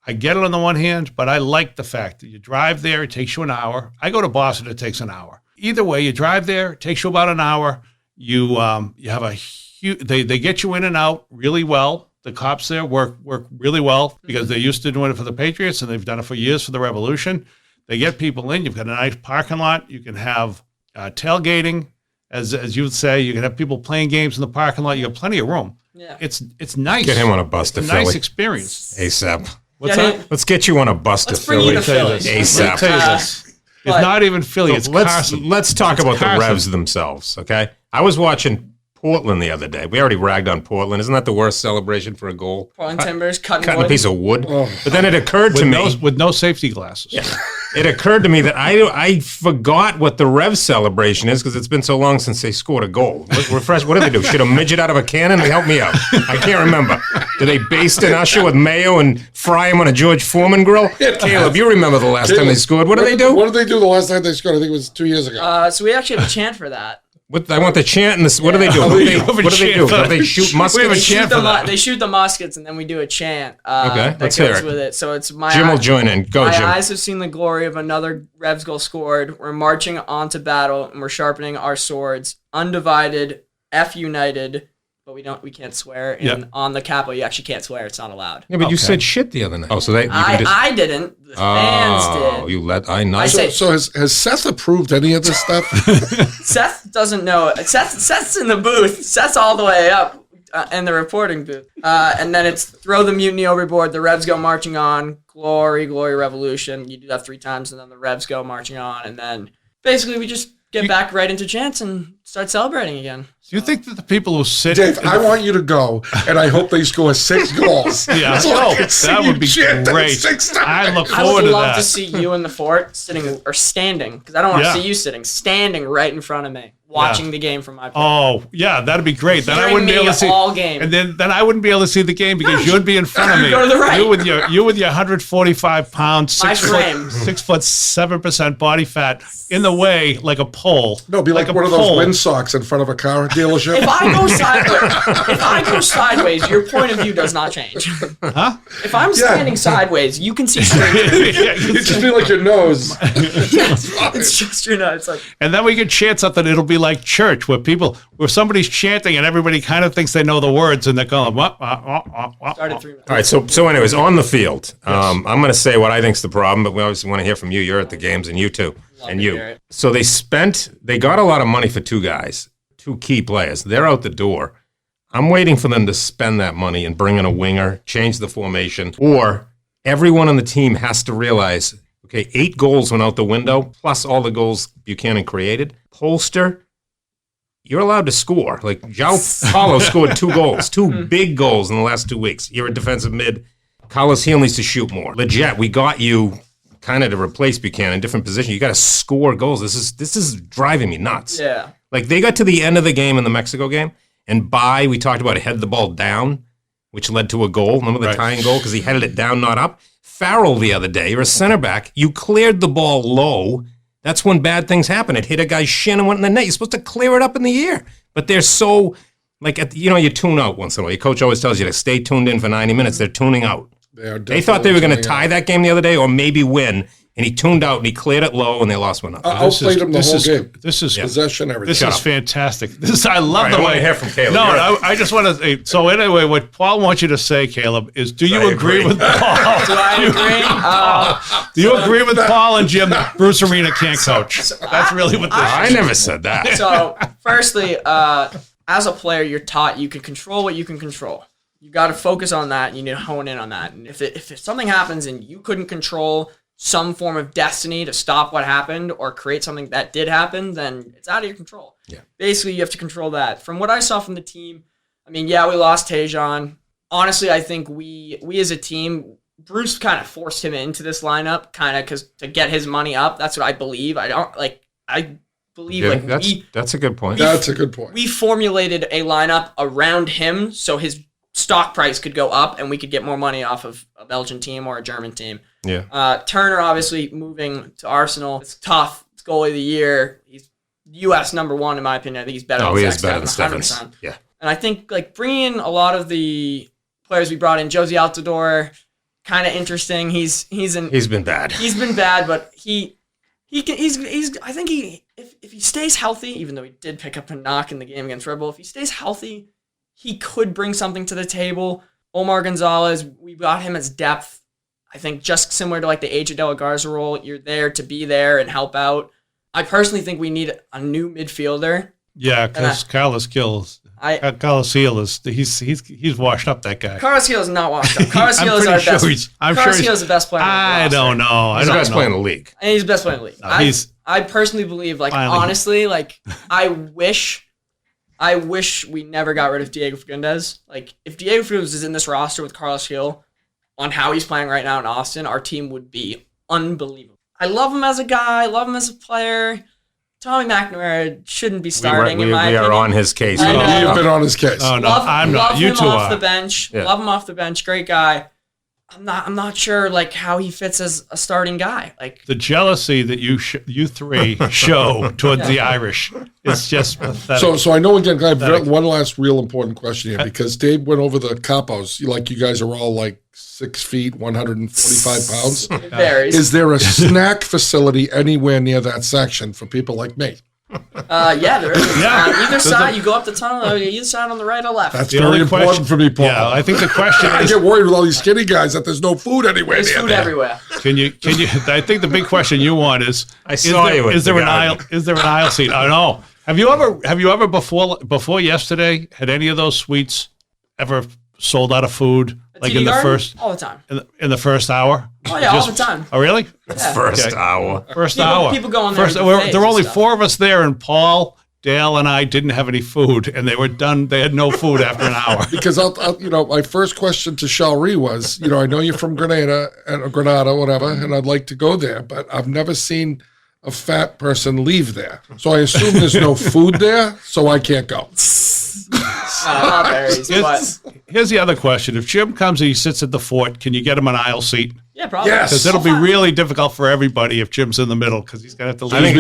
I get it on the one hand, but I like the fact that you drive there, it takes you an hour. I go to Boston, it takes an hour. Either way, you drive there, it takes you about an hour. You have a huge, they get you in and out really well. The cops there work really well because they're used to doing it for the Patriots and they've done it for years for the Revolution. They get people in. You've got a nice parking lot. You can have tailgating, as you would say. You can have people playing games in the parking lot. You have plenty of room. Yeah. It's nice. Get him on a bus to It's a Philly. nice experience. ASAP. What's Yeah, that? Let's get you on a bus to Let's bring you Philly. to Philly. Let me ASAP. tell you this. It's but- not even Philly. It's let's Carson. talk about Carson. the Revs themselves, okay? I was watching Portland the other day. We already ragged on Portland. Isn't that the worst celebration for a goal? Portland Timbers cutting Cutting a wood. piece of wood. Oh. But then it occurred to me. with no safety glasses. It occurred to me that I forgot what the Revs celebration is because it's been so long since they scored a goal. Refresh. What do they do? Shoot a midget out of a cannon? Help me out. I can't remember. Do they baste an usher with mayo and fry him on a George Foreman grill? Caleb, you remember the last time they scored. What do they do? What did they do the last time they scored? I think it was 2 years ago. So we actually have a chant for that. I want the chant and this. What do they do? What do they do? Do they shoot muskets? They shoot the muskets and then we do a chant. Okay, that let's goes hear it. with it. So it's my Jim will join in. Go, My Jim. eyes have seen the glory of another Revs goal scored. We're marching on to battle and we're sharpening our swords. Undivided, F united, but we can't swear. And Yep. on the capo, you actually can't swear. It's not allowed. Yeah, but you Okay. said shit the other night. Oh, so they. You can just, I didn't. The fans did. you let. I know. I say- So has Seth approved any of this stuff? Seth doesn't know. Seth's in the booth. Seth's all the way up in the reporting booth. And then it's throw the mutiny overboard. The Revs go marching on. Glory, glory, revolution. You do that 3 times, and then the Revs go marching on. And then basically we just get back right into chants and start celebrating again. Do you think that the people who sit Dave, I want you to go, and I hope they score 6 goals. Yeah, So I can see that you would be chant that great. 6 I times. look I forward would to love that. to see you in the fort sitting or standing, because I don't want to Yeah. see you sitting, standing right in front of me, watching the game from my place. Oh, yeah, that'd be great. Then I Hearing wouldn't be me able to see all game. and then I wouldn't be able to see the game because you'd be in front of me. Go to the right. You with your 145 pounds, My 6 frame. foot 7% body fat in the way like a pole. No, be like a one of those pole. windsocks in front of a car dealership. If I go sideways, your point of view does not change. Huh? If I'm standing sideways, you can see straight. It'd just be like your nose. It's just it's like And then we could chant something. It'll be like church, where somebody's chanting and everybody kind of thinks they know the words, and they're going, what? started 3 minutes. All right, so anyways, on the field, I'm going to say what I think's the problem, but we obviously want to hear from you. You're at the games, and you too, and to you. hear it. So they got a lot of money for 2 guys, 2 key players. They're out the door. I'm waiting for them to spend that money and bring in a winger, change the formation, or everyone on the team has to realize, okay, 8 goals went out the window, plus all the goals Buchanan created. Polster, you're allowed to score. Like, João Paulo scored 2 goals, 2 big goals in the last 2 weeks. You're a defensive mid. Carlos Heel needs to shoot more. Legit, we got you kind of to replace Buchanan in different position. You got to score goals. This is driving me nuts. Yeah. Like, they got to the end of the game in the Mexico game, and we talked about head the ball down, which led to a goal. Remember the tying goal? Because he headed it down, not up. Farrell the other day, you're a center back. You cleared the ball low. That's when bad things happen. It hit a guy's shin and went in the net. You're supposed to clear it up in the air. But they're so, like, you tune out once in a while. Your coach always tells you to stay tuned in for 90 minutes. They're tuning out. They thought they were going to tie that game the other day or maybe win. And he tuned out and he cleared it low and they lost 1-0. Outplayed him the whole game. This is Possession, everything. This is fantastic. I love Right, the I way. want to hear from Caleb. No, You're right. I just want to say. So anyway, what Paul wants you to say, Caleb, is: Do you I agree agree. with Paul? Do I agree? Do you agree with Paul and Jim? That Bruce Arena can't coach. That's really what this I is. never said that. So, firstly, as a player, you're taught you can control what you can control. You got to focus on that. And you need to hone in on that. And if something happens and you couldn't control some form of destiny to stop what happened or create something that did happen, then it's out of your control. Yeah. Basically, you have to control that. From what I saw from the team, I mean, yeah, we lost Tejan. Honestly, I think we as a team, Bruce kind of forced him into this lineup, kind of because to get his money up. That's what I believe. I believe Yeah, like that's a good point. That's a good point. we formulated a lineup around him so his stock price could go up and we could get more money off of a Belgian team or a German team. Yeah. Turner obviously moving to Arsenal. It's tough. It's goalie of the year. He's U.S. #1 in my opinion. I think he's better. Oh, than he is Zach better than Steffen, Stevens. 100%. Yeah. And I think like bringing in a lot of the players we brought in, Josie Altidore, kind of interesting. He's He's been bad. He's been bad, but he's I think if he stays healthy, even though he did pick up a knock in the game against Red Bull, if he stays healthy, he could bring something to the table. Omar Gonzalez, we got him as depth. I think just similar to like the AJ De La Garza role, you're there to be there and help out. I personally think we need a new midfielder. Yeah, because Carlos Heel is he's washed up. That guy. Carlos Heel is not washed up. Carlos Heel is pretty our sure best. he's- I'm Carlos sure Heel is the best player. I don't know. He's the best player in the league. And he's the best player in the league. he's- I personally believe, like, Finally. honestly, like, I wish we never got rid of Diego Fagundes. Like, if Diego Fagundes is in this roster with Carlos Hill on how he's playing right now in Austin, our team would be unbelievable. I love him as a guy. I love him as a player. Tommy McNamara shouldn't be starting, in my we opinion. are on his case. I know. You've been on his case. Oh no, Love, I'm love not. You him two off are. the bench. Yeah. Love him off the bench. Great guy. I'm not sure like how he fits as a starting guy. Like The jealousy that you three show towards the Irish is just pathetic. So I know again, I have one last real important question here because Dave went over the capos. Like you guys are all like 6 feet, 145 pounds. it varies. Is there a snack facility anywhere near that section for people like me? Yeah, there is. Yeah. On either side, you go up the tunnel, either side on the right or left. That's The very only important question- for me, Paul. Yeah, I think the question I is, get worried with all these skinny guys that there's no food anywhere There's near food there. everywhere. can you? I think the big question you want is, I saw you with is there the an guy. aisle? Is there an aisle seat? I know. Have you ever before yesterday had any of those suites ever sold out of food like in the TD first all the time. in the first hour? Oh yeah, all the time. Oh really? First Okay. hour. First People- hour. people go on there First, with there buffets were only and stuff. 4 of us there, and Paul Dale and I didn't have any food, and they were done. They had no food after an hour. Because my first question to Shalrie was, I know you're from Grenada, whatever, and I'd like to go there, but I've never seen a fat person leave there. So I assume there's no food there, so I can't go. Not berries, but Here's the other question. If Jim comes and he sits at the fort, can you get him an aisle seat? yeah, probably. Yes. Because it'll be really difficult for everybody if Jim's in the middle, because he's going to have to leave.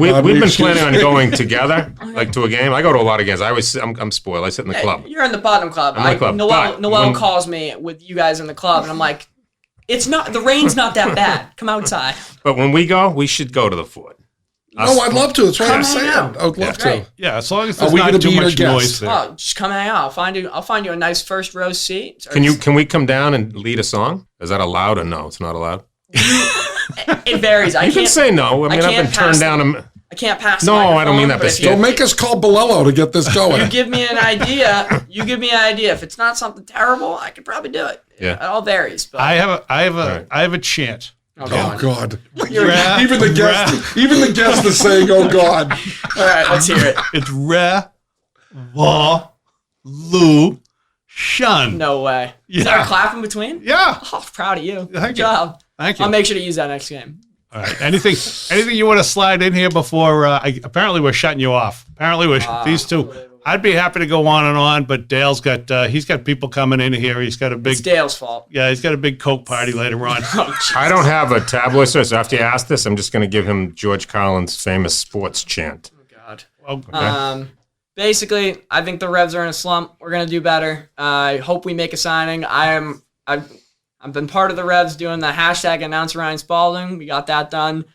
We've We've been planning on going together, like to a game. I go to a lot of games. I'm spoiled. I sit in the club. You're in the Putnam Club. I'm in the club. Noel When- calls me with you guys in the club, and I'm like, the rain's not that bad. Come outside. But when we go, we should go to the fort. No, I'd love to. That's what Come I'm hang saying. out. I would love to. Great. Yeah, as long as Are there's we not gonna too be your much guest? noise there. Oh, just come hang out. I'll find you a nice first row seat. Can we come down and lead a song? Is that allowed or no? It's not allowed. It varies. I You can can't say no. I mean, I've can't been turned pass down. I can't pass. No, the I don't mean that, microphone, but if still. So make us call Bolello to get this going. you give me an idea. If it's not something terrible, I could probably do it. Yeah. It all varies. But I have right. a chant. oh, Oh God! Ra- Even the guest is saying, "Oh God!" all right, let's hear it. It's revolution. No way. Is Yeah. there a clap in between? Yeah. Oh, proud of you. Thank Good you. job. Thank you. I'll make sure to use that next game. All right. Anything you want to slide in here before? Apparently, we're shutting you off. Apparently, these two. unbelievable. I'd be happy to go on, but Dale's got he's got people coming in here. He's got a big It's Dale's fault. he's got a big Coke party later on. Oh, I don't have a tabloid source. So after you ask this, I'm just going to give him George Carlin's famous sports chant. God. Okay. Basically, I think the Revs are in a slump. We're gonna do better. I hope we make a signing. I've been part of the Revs doing the hashtag announce Ryan Spalding. We got that done.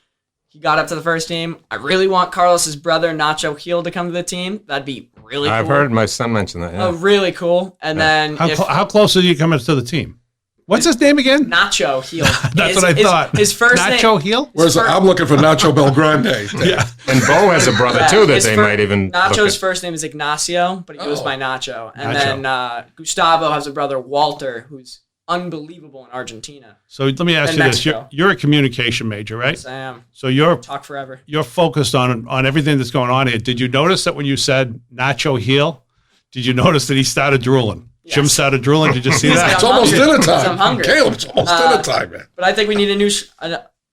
He got up to the first team. I really want Carlos's brother Nacho Heel to come to the team. That'd be really cool. I've heard my son mention that. Yeah. Oh, really cool. And then How close are you coming to the team? What's his name again? Nacho Heel. That's what I thought. His first Nacho name. Heel? I'm looking for Nacho Belgrande. Yeah. And Bo has a brother too that His they might even. Nacho's look at. first name is Ignacio, but he goes Oh. by Nacho. And Nacho. then Gustavo has a brother Walter, who's unbelievable in Argentina. So let me ask And you this: Mexico. you're a communication major, right? Yes, I am. So you're Talk forever. focused on everything that's going on here. Did you notice that when you said Nacho Heel, did you notice that he started drooling? Yes. Jim started drooling. Did you see He's that? like, It's almost hungry. dinner time. I'm hungry. Caleb, it's almost dinner time, man. But I think we need a new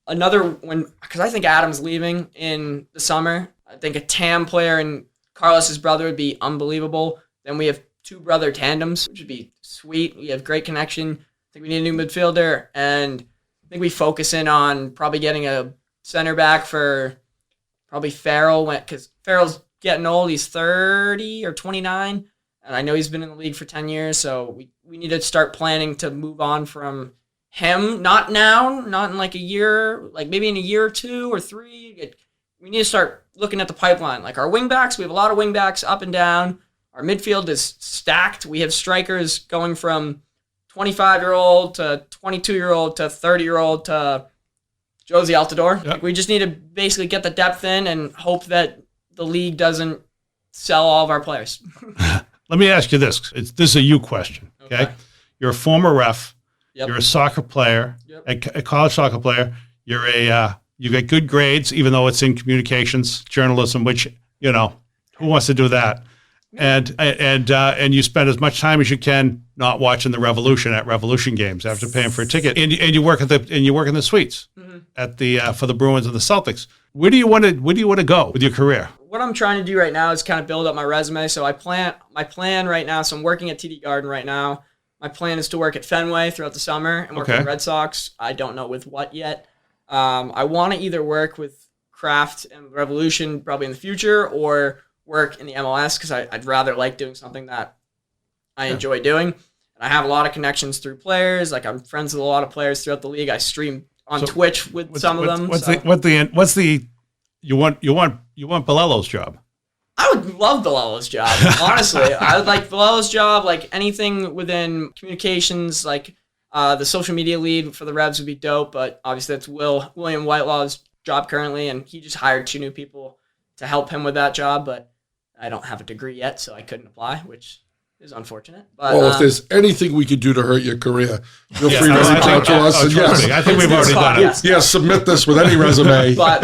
another one because I think Adam's leaving in the summer. I think a TAM player and Carlos's brother would be unbelievable. Then we have two brother tandems, which would be sweet. We have great connection. I think we need a new midfielder, and I think we focus in on probably getting a center back for probably Farrell, because Farrell's getting old. He's 30 or 29, and I know he's been in the league for 10 years, so we need to start planning to move on from him. Not now, not in like a year, like maybe in a year or 2 or 3. We need to start looking at the pipeline. Like our wingbacks, we have a lot of wingbacks up and down. Our midfield is stacked. We have strikers going from 25-year-old to 22-year-old to 30-year-old to Josie Altidore. Yep. Like, we just need to basically get the depth in and hope that the league doesn't sell all of our players. Let me ask you this. This is a you question, okay? Okay. You're a former ref. Yep. You're a soccer player, Yep. a college soccer player. You're you get good grades, even though it's in communications journalism, which, who wants to do that? And you spend as much time as you can not watching the Revolution at Revolution games after paying for a ticket, and you work in the suites at the for the Bruins and the Celtics. Where do you want to go with your career? What I'm trying to do right now is kind of build up my resume. So my plan right now, so I'm working at TD Garden right now. My plan is to work at Fenway throughout the summer and work with the Red Sox. I don't know with what yet. I want to either work with Kraft and Revolution probably in the future or work in the MLS because I'd rather like doing something that I enjoy doing. And I have a lot of connections through players. Like I'm friends with a lot of players throughout the league. I stream on Twitch with some of them. You want Bolello's job? I would love Bilalo's job, honestly. I would like Bilalo's job, like anything within communications, like the social media lead for the Revs would be dope, but obviously that's William Whitelaw's job currently, and he just hired 2 new people to help him with that job, but I don't have a degree yet, so I couldn't apply, which is unfortunate. But, Well, if there's anything we could do to hurt your career, feel free to reach out to us. And trust me, I think we've already done it. Yes. yes, submit this with any resume. But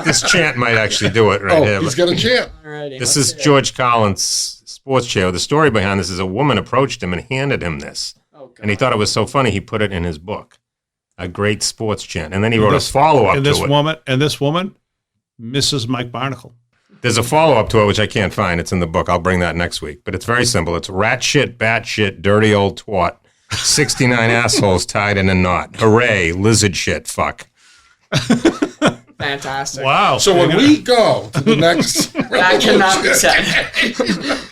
This chant might actually do it right here. He's but got a chant. alrighty, This let's is see it. George Collins' sports chair. The story behind this is a woman approached him and handed him this. Oh, God. And he thought it was so funny, he put it in his book. A great sports chant. And then he wrote a follow-up And to this it. woman, Mrs. Mike Barnacle. There's a follow-up to it, which I can't find. It's in the book. I'll bring that next week. But it's very simple. It's rat shit, bat shit, dirty old twat, 69 assholes tied in a knot. Hooray, lizard shit, fuck. Fantastic. Wow. So when we go to the next, That cannot be said.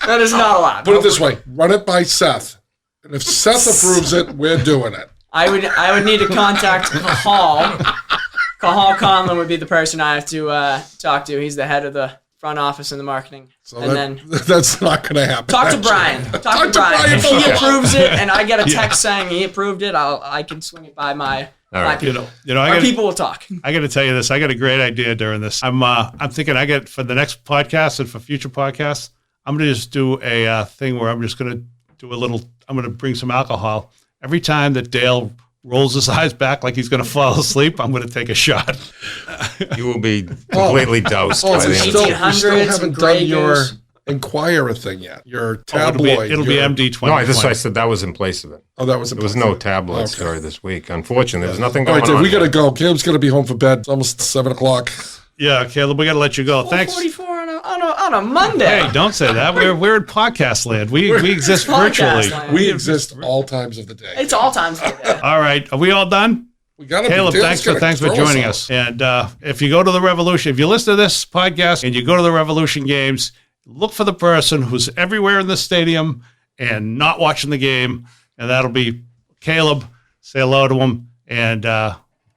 That is not allowed. put it this way: run it by Seth, and if Seth approves it, we're doing it. I would need to contact Cahal. Cahal Conlon would be the person I have to talk to. He's the head of the front office and the marketing. So and then that's not going to happen. talk to actually. Brian. Talk to Brian. If he approves it and I get a text saying he approved it, I can swing it by my right. people. I People will talk. got to tell you this. I got a great idea during this. I'm thinking for the next podcast and for future podcasts, I'm going to just do a thing where I'm just going to do I'm going to bring some alcohol. Every time that Dale rolls his eyes back like he's going to fall asleep, I'm going to take a shot. You will be completely doused by the we end of still, the 1800s we still haven't and done your Gregors. Inquirer thing yet. Your Oh, tabloid. it'll be MD 20. No, I said that was in place of it. Oh, that was. There was no tabloid story this week. Unfortunately, there's nothing All going right, Dave, on. we got to yet. go. Caleb's going to be home for bed. It's almost 7:00. Yeah, Caleb, we got to let you go. Thanks. 44 on a Monday. Hey, don't say that. We're in podcast land. We exist Podcast virtually. land. We exist all times of the day. It's all times of the day. All right, are we all done? We got to Caleb, thanks for joining us. And if you go to the Revolution, if you listen to this podcast and you go to the Revolution games, look for the person who's everywhere in the stadium and not watching the game, and that'll be Caleb. Say hello to him, and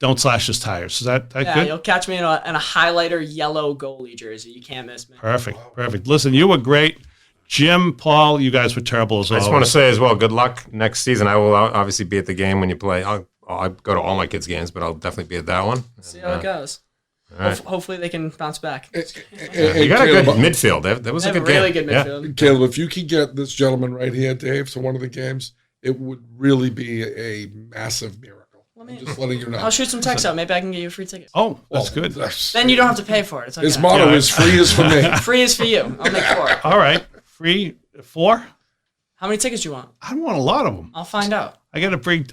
don't slash his tires. Is that Yeah, good? you'll catch me in a highlighter yellow goalie jersey. You can't miss me. Perfect. Listen, you were great. Jim, Paul, you guys were terrible as I just always. want to say as well, good luck next season. I will obviously be at the game when you play. I'll go to all my kids' games, but I'll definitely be at that one. See how it goes. right. Hopefully they can bounce back. You got a good midfield. That was They a have a good really game. good Yeah. midfield. Caleb, if you can get this gentleman right here, Dave, to one of the games, it would really be a massive miracle. I'm just letting you know. I'll shoot some texts out. Maybe I can get you a free ticket. Oh, that's good. Then you don't have to pay for it. It's okay. His motto is "Free is for me." Free is for you. I'll make 4. All right. Free 4? How many tickets do you want? I want a lot of them. I'll find out. I gotta bring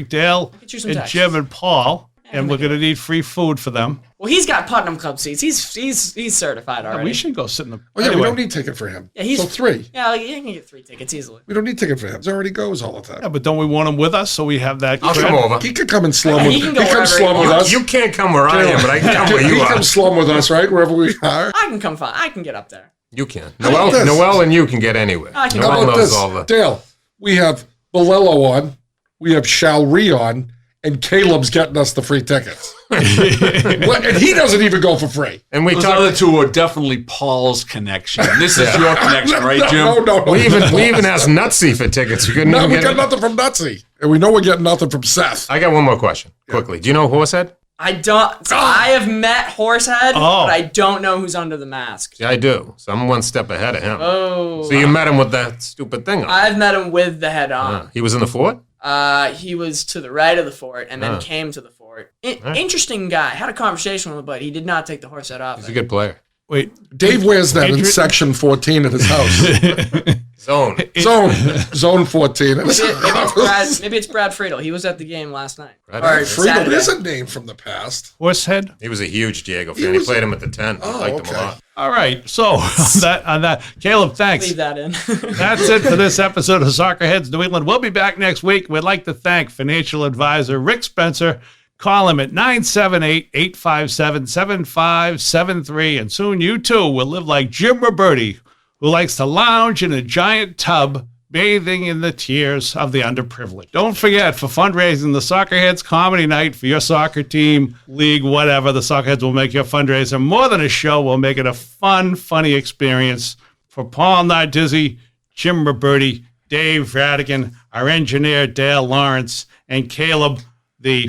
Dale get you some and texts. Jim and Paul, and we're maybe. gonna need free food for them. Well, he's got Putnam Club seats. He's certified already. We should go sit in the. Oh yeah, we anyway. don't need ticket for him. Yeah, he's so 3. Yeah, you can get 3 tickets easily. We don't need ticket for him. He already goes all the time. Yeah, but don't we want him with us so we have that? I'll cred? come over. He could come and slum Yeah, with. he can go comes wherever slum he with wants. us. You can't come where I am, but I can come where you He are. comes slum with us, right? Wherever we are. I can come find. I can get up there. You can. about this? Noel and you can get anywhere. I can How Noel about knows this, all the. Dale? We have Bolello on. We have Shalri on. And Caleb's getting us the free tickets. What? And he doesn't even go for free. And we Those talked. other two are definitely Paul's connection. This is your connection, right, Jim? No. We even asked Nutsy for tickets. We couldn't No, even we get got it. nothing from Nutsy. And we know we're getting nothing from Seth. I got one more question, quickly. Do you know Horsehead? I don't. So I have met Horsehead, Oh. but I don't know who's under the mask. Yeah, I do. So I'm one step ahead of him. Oh. So you met him with that stupid thing on. I've met him with the head on. He was in the fort? He was to the right of the fort and then came to the fort. Interesting guy. Had a conversation with him, but he did not take the horse head off. He's a good player. Wait, Dave wears that in Adrian- section 14 at his house. Zone. Zone 14 at his house. Maybe it's Brad Friedel. He was at the game last night. Brad Or Friedel Saturday. is a name from the past. Horsehead. He was a huge Diego fan. He played him at the 10. I liked him a okay. lot. All right. So on that, Caleb, thanks. Leave that in. That's it for this episode of Soccerheads New England. We'll be back next week. We'd like to thank financial advisor Rick Spencer. Call him at 978-857-7573. And soon you too will live like Jim Ruberti, who likes to lounge in a giant tub, bathing in the tears of the underprivileged. Don't forget, for fundraising, the Soccerheads Comedy Night for your soccer team, league, whatever, the Soccerheads will make your fundraiser more than a show. We'll make it a fun, funny experience. For Paul Nardizzi, Jim Ruberti, Dave Rattigan, our engineer, Dale Lawrence, and Caleb, the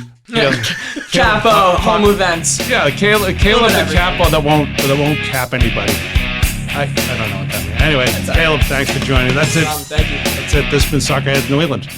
Capo, home events. Caleb the capo that won't cap anybody. All I don't know what that means. Anyway, Caleb, thanks for joining. That's it. Thank you. That's it. This has been Soccerheads New England.